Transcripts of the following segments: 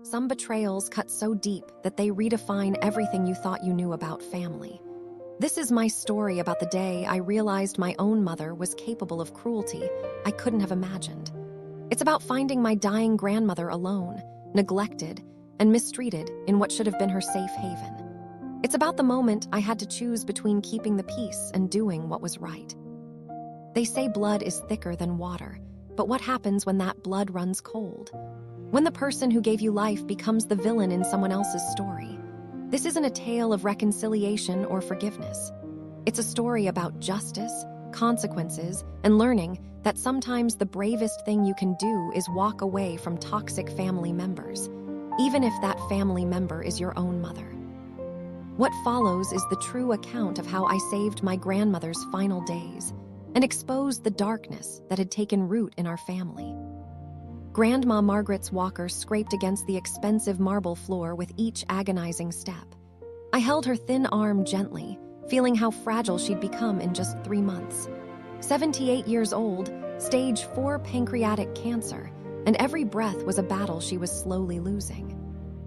Some betrayals cut so deep that they redefine everything you thought you knew about family. This is my story about the day I realized my own mother was capable of cruelty I couldn't have imagined. It's about finding my dying grandmother alone, neglected, and mistreated in what should have been her safe haven. It's about the moment I had to choose between keeping the peace and doing what was right. They say blood is thicker than water, but what happens when that blood runs cold? When the person who gave you life becomes the villain in someone else's story. This isn't a tale of reconciliation or forgiveness. It's a story about justice, consequences, and learning that sometimes the bravest thing you can do is walk away from toxic family members, even if that family member is your own mother. What follows is the true account of how I saved my grandmother's final days and exposed the darkness that had taken root in our family. Grandma Margaret's walker scraped against the expensive marble floor with each agonizing step. I held her thin arm gently, feeling how fragile she'd become in just 3 months. 78 years old, stage 4 pancreatic cancer, and every breath was a battle she was slowly losing.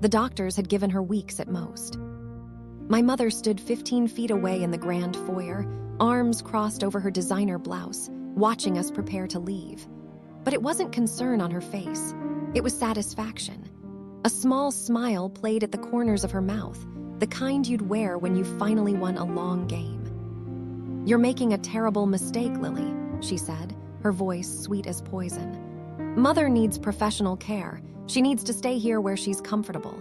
The doctors had given her weeks at most. My mother stood 15 feet away in the grand foyer, arms crossed over her designer blouse, watching us prepare to leave. But it wasn't concern on her face. It was satisfaction. A small smile played at the corners of her mouth, the kind you'd wear when you finally won a long game. "You're making a terrible mistake, Lily," she said, her voice sweet as poison. "Mother needs professional care. She needs to stay here where she's comfortable."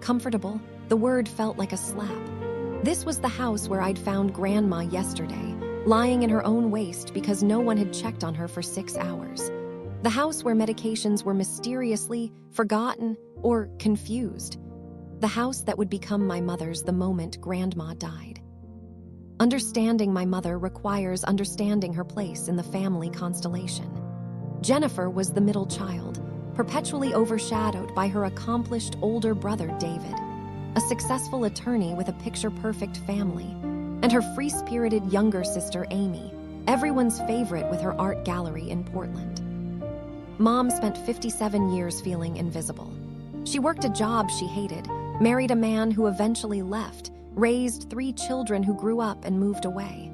Comfortable? The word felt like a slap. This was the house where I'd found Grandma yesterday, lying in her own waste because no one had checked on her for 6 hours. The house where medications were mysteriously forgotten or confused. The house that would become my mother's the moment Grandma died. Understanding my mother requires understanding her place in the family constellation. Jennifer was the middle child, perpetually overshadowed by her accomplished older brother David, a successful attorney with a picture-perfect family, and her free-spirited younger sister Amy, everyone's favorite with her art gallery in Portland. Mom spent 57 years feeling invisible. She worked a job she hated, married a man who eventually left, raised 3 children who grew up and moved away.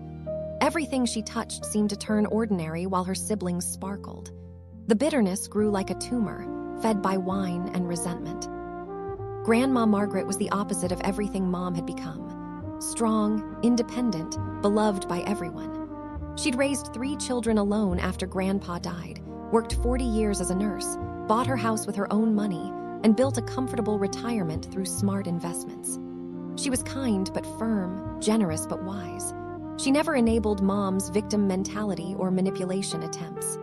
Everything she touched seemed to turn ordinary while her siblings sparkled. The bitterness grew like a tumor, fed by wine and resentment. Grandma Margaret was the opposite of everything Mom had become. Strong, independent, beloved by everyone. She'd raised 3 children alone after Grandpa died, worked 40 years as a nurse, bought her house with her own money, and built a comfortable retirement through smart investments. She was kind but firm, generous but wise. She never enabled Mom's victim mentality or manipulation attempts.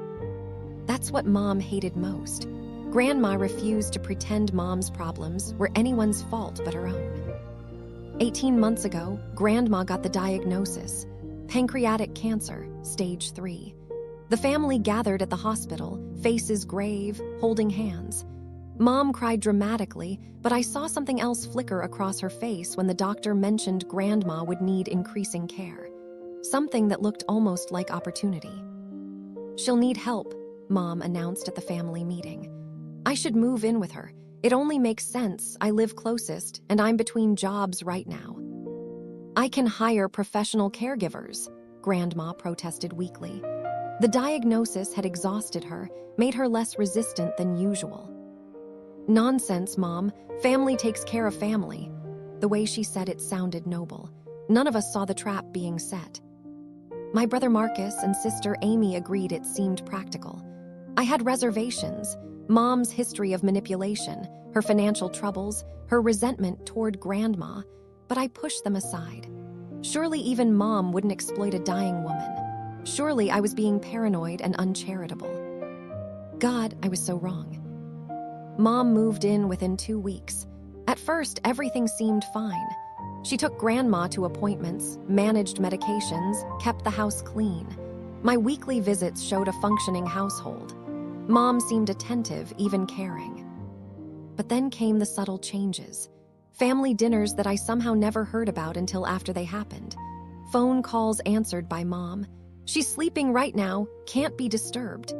That's what Mom hated most. Grandma refused to pretend Mom's problems were anyone's fault but her own. 18 months ago, Grandma got the diagnosis: pancreatic cancer, stage 3. The family gathered at the hospital, faces grave, holding hands. Mom cried dramatically, but I saw something else flicker across her face when the doctor mentioned Grandma would need increasing care. Something that looked almost like opportunity. "She'll need help," Mom announced at the family meeting. "I should move in with her. It only makes sense. I live closest, and I'm between jobs right now." "I can hire professional caregivers," Grandma protested weakly. The diagnosis had exhausted her, made her less resistant than usual. "Nonsense, Mom. Family takes care of family." The way she said it sounded noble. None of us saw the trap being set. My brother Marcus and sister Amy agreed it seemed practical. I had reservations. Mom's history of manipulation, her financial troubles, her resentment toward Grandma, but I pushed them aside. Surely even Mom wouldn't exploit a dying woman. Surely I was being paranoid and uncharitable. God, I was so wrong. Mom moved in within 2 weeks. At first, everything seemed fine. She took Grandma to appointments, managed medications, kept the house clean. My weekly visits showed a functioning household. Mom seemed attentive, even caring. But then came the subtle changes. Family dinners that I somehow never heard about until after they happened. Phone calls answered by Mom. "She's sleeping right now, can't be disturbed."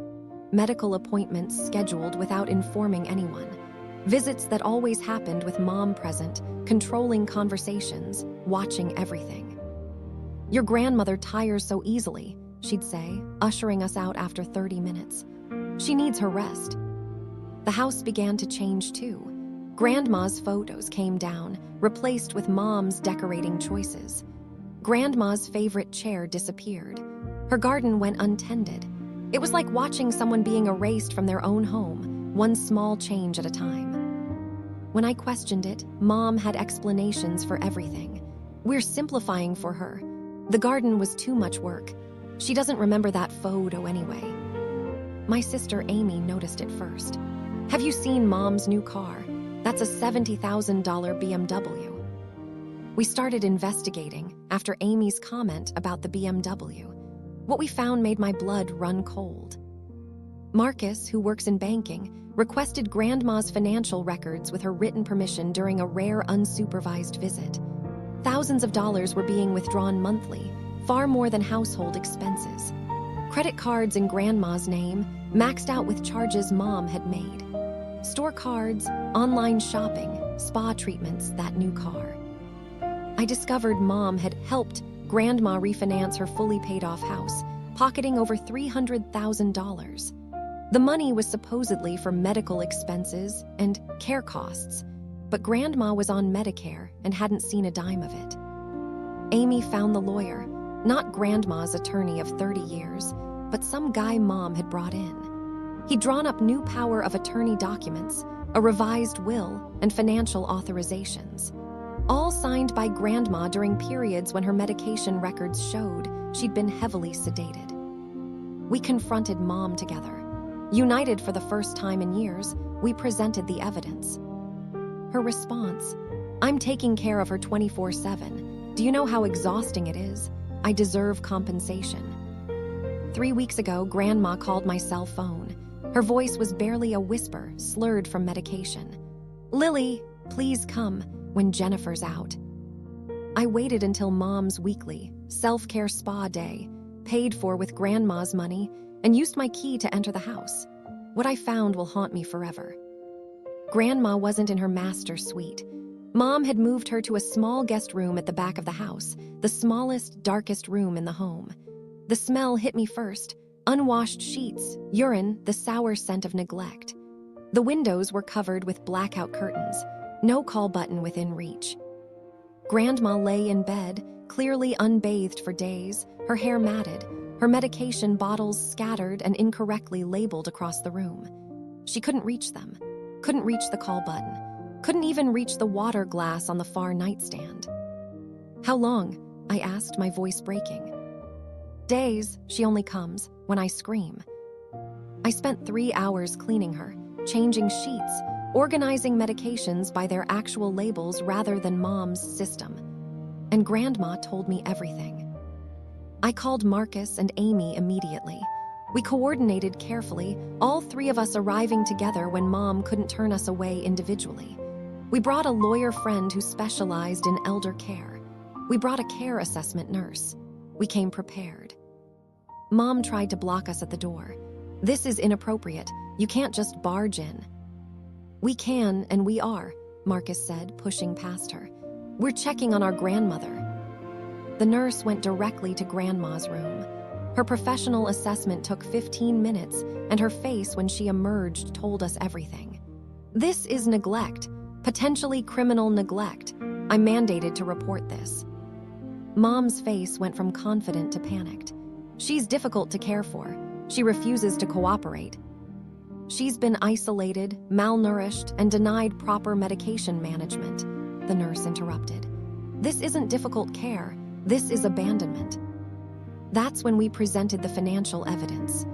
Medical appointments scheduled without informing anyone. Visits that always happened with Mom present, controlling conversations, watching everything. "Your grandmother tires so easily," she'd say, ushering us out after 30 minutes. "She needs her rest." The house began to change too. Grandma's photos came down, replaced with Mom's decorating choices. Grandma's favorite chair disappeared. Her garden went untended. It was like watching someone being erased from their own home, one small change at a time. When I questioned it, Mom had explanations for everything. "We're simplifying for her. The garden was too much work. She doesn't remember that photo anyway." My sister Amy noticed it first. "Have you seen Mom's new car? That's a $70,000 BMW." We started investigating after Amy's comment about the BMW. What we found made my blood run cold. Marcus, who works in banking, requested Grandma's financial records with her written permission during a rare unsupervised visit. Thousands of dollars were being withdrawn monthly, far more than household expenses. Credit cards in Grandma's name, maxed out with charges Mom had made. Store cards, online shopping, spa treatments, that new car. I discovered Mom had helped Grandma refinance her fully paid-off house, pocketing over $300,000. The money was supposedly for medical expenses and care costs, but Grandma was on Medicare and hadn't seen a dime of it. Amy found the lawyer, not Grandma's attorney of 30 years, but some guy Mom had brought in. He'd drawn up new power of attorney documents, a revised will, and financial authorizations, all signed by Grandma during periods when her medication records showed she'd been heavily sedated. We confronted Mom together. United for the first time in years, we presented the evidence. Her response: "I'm taking care of her 24/7. Do you know how exhausting it is? I deserve compensation." 3 weeks ago, Grandma called my cell phone. Her voice was barely a whisper, slurred from medication. "Lily, please come when Jennifer's out." I waited until Mom's weekly self-care spa day, paid for with Grandma's money, and used my key to enter the house. What I found will haunt me forever. Grandma wasn't in her master suite. Mom had moved her to a small guest room at the back of the house, the smallest, darkest room in the home. The smell hit me first: unwashed sheets, urine, the sour scent of neglect. The windows were covered with blackout curtains, no call button within reach. Grandma lay in bed, clearly unbathed for days, her hair matted, her medication bottles scattered and incorrectly labeled across the room. She couldn't reach them, couldn't reach the call button, couldn't even reach the water glass on the far nightstand. "How long?" I asked, my voice breaking. "Days, she only comes when I scream." I spent 3 hours cleaning her, changing sheets, organizing medications by their actual labels rather than Mom's system. And Grandma told me everything. I called Marcus and Amy immediately. We coordinated carefully, all 3 of us arriving together when Mom couldn't turn us away individually. We brought a lawyer friend who specialized in elder care. We brought a care assessment nurse. We came prepared. Mom tried to block us at the door. "This is inappropriate. You can't just barge in." "We can, and we are," Marcus said, pushing past her. "We're checking on our grandmother." The nurse went directly to Grandma's room. Her professional assessment took 15 minutes, and her face when she emerged told us everything. "This is neglect, potentially criminal neglect. I'm mandated to report this." Mom's face went from confident to panicked. "She's difficult to care for. She refuses to cooperate. She's been isolated, malnourished, and denied proper medication management," the nurse interrupted. "This isn't difficult care. This is abandonment." That's when we presented the financial evidence.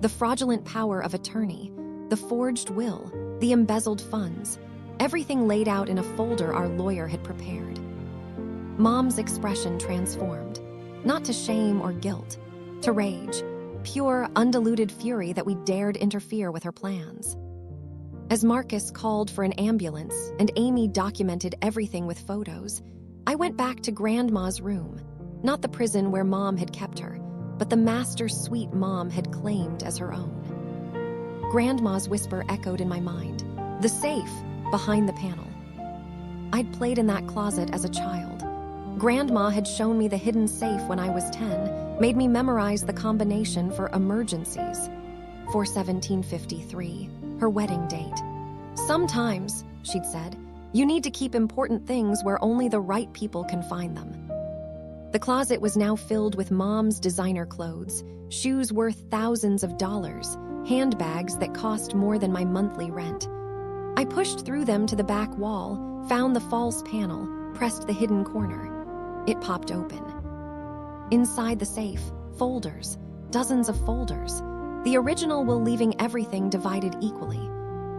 The fraudulent power of attorney, the forged will, the embezzled funds, everything laid out in a folder our lawyer had prepared. Mom's expression transformed, not to shame or guilt, to rage, pure, undiluted fury that we dared interfere with her plans. As Marcus called for an ambulance and Amy documented everything with photos, I went back to Grandma's room, not the prison where Mom had kept her, but the master suite Mom had claimed as her own. Grandma's whisper echoed in my mind. "The safe, behind the panel. I'd played in that closet as a child. Grandma had shown me the hidden safe when I was 10, made me memorize the combination for emergencies. For 1753, her wedding date. "Sometimes," she'd said, "you need to keep important things where only the right people can find them." The closet was now filled with Mom's designer clothes, shoes worth thousands of dollars, handbags that cost more than my monthly rent. I pushed through them to the back wall, found the false panel, pressed the hidden corner. It popped open. Inside the safe, folders, dozens of folders. The original will leaving everything divided equally.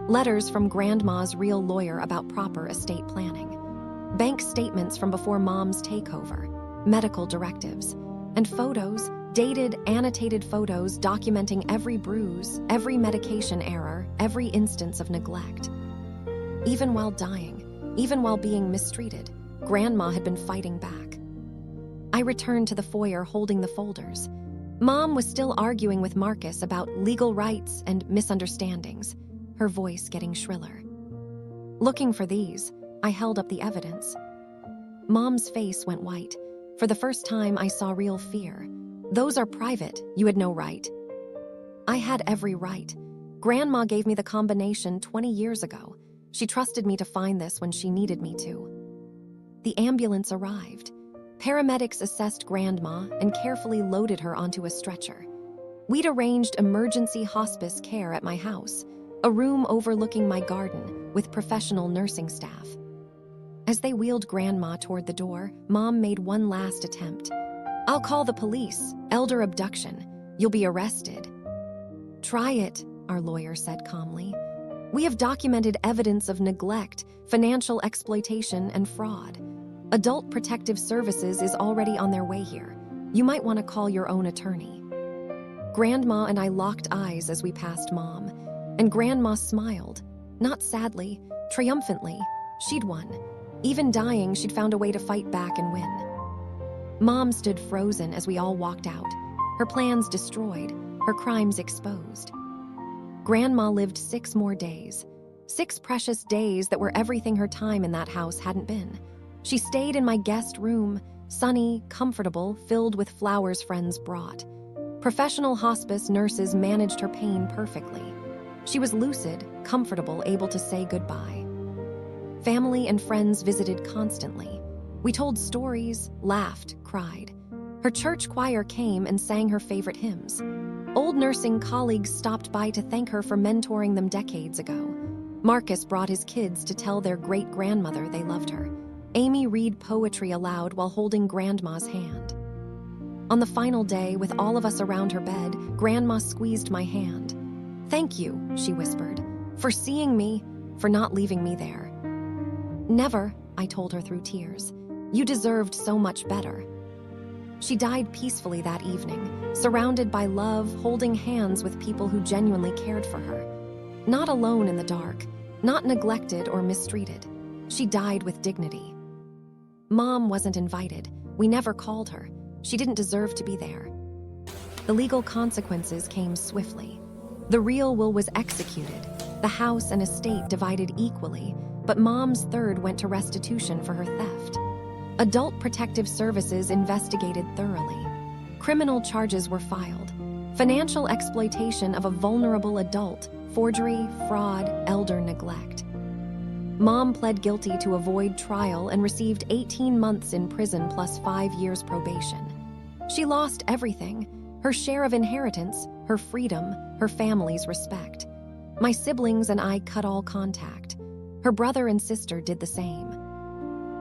Letters from Grandma's real lawyer about proper estate planning. Bank statements from before Mom's takeover. Medical directives. And photos, dated, annotated photos documenting every bruise, every medication error, every instance of neglect. Even while dying, even while being mistreated, Grandma had been fighting back. I returned to the foyer holding the folders. Mom was still arguing with Marcus about legal rights and misunderstandings, her voice getting shriller. Looking for these, I held up the evidence. Mom's face went white. For the first time, I saw real fear. "Those are private. You had no right." I had every right. Grandma gave me the combination 20 years ago. She trusted me to find this when she needed me to. The ambulance arrived. Paramedics assessed Grandma and carefully loaded her onto a stretcher. We'd arranged emergency hospice care at my house, a room overlooking my garden with professional nursing staff. As they wheeled Grandma toward the door, Mom made one last attempt. "I'll call the police. Elder abduction. You'll be arrested." "Try it," our lawyer said calmly. "We have documented evidence of neglect, financial exploitation, and fraud. Adult Protective Services is already on their way here. You might want to call your own attorney." Grandma and I locked eyes as we passed Mom, and Grandma smiled, not sadly, triumphantly. She'd won. Even dying, she'd found a way to fight back and win. Mom stood frozen as we all walked out, her plans destroyed, her crimes exposed. Grandma lived 6 more days. 6 precious days that were everything her time in that house hadn't been. She stayed in my guest room, sunny, comfortable, filled with flowers friends brought. Professional hospice nurses managed her pain perfectly. She was lucid, comfortable, able to say goodbye. Family and friends visited constantly. We told stories, laughed, cried. Her church choir came and sang her favorite hymns. Old nursing colleagues stopped by to thank her for mentoring them decades ago. Marcus brought his kids to tell their great-grandmother they loved her. Amy read poetry aloud while holding Grandma's hand. On the final day, with all of us around her bed, Grandma squeezed my hand. "Thank you," she whispered, "for seeing me, for not leaving me there." "Never," I told her through tears. "You deserved so much better." She died peacefully that evening, surrounded by love, holding hands with people who genuinely cared for her. Not alone in the dark, not neglected or mistreated. She died with dignity. Mom wasn't invited. We never called her. She didn't deserve to be there. The legal consequences came swiftly. The real will was executed, the house and estate divided equally, but Mom's third went to restitution for her theft. Adult Protective Services investigated thoroughly. Criminal charges were filed. Financial exploitation of a vulnerable adult, forgery, fraud, elder neglect. Mom pled guilty to avoid trial and received 18 months in prison plus 5 years probation. She lost everything: her share of inheritance, her freedom, her family's respect. My siblings and I cut all contact. Her brother and sister did the same.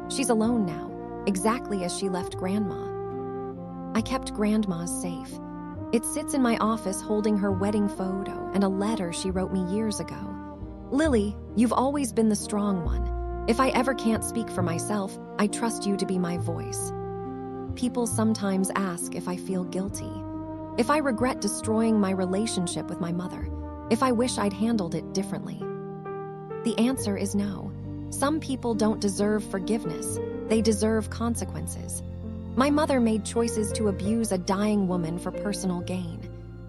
She's alone now, exactly as she left Grandma. I kept Grandma's safe. It sits in my office holding her wedding photo and a letter she wrote me years ago. "Lily, you've always been the strong one. If I ever can't speak for myself, I trust you to be my voice." People sometimes ask if I feel guilty, if I regret destroying my relationship with my mother, if I wish I'd handled it differently. The answer is no. Some people don't deserve forgiveness. They deserve consequences. My mother made choices to abuse a dying woman for personal gain.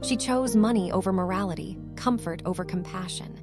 She chose money over morality, comfort over compassion.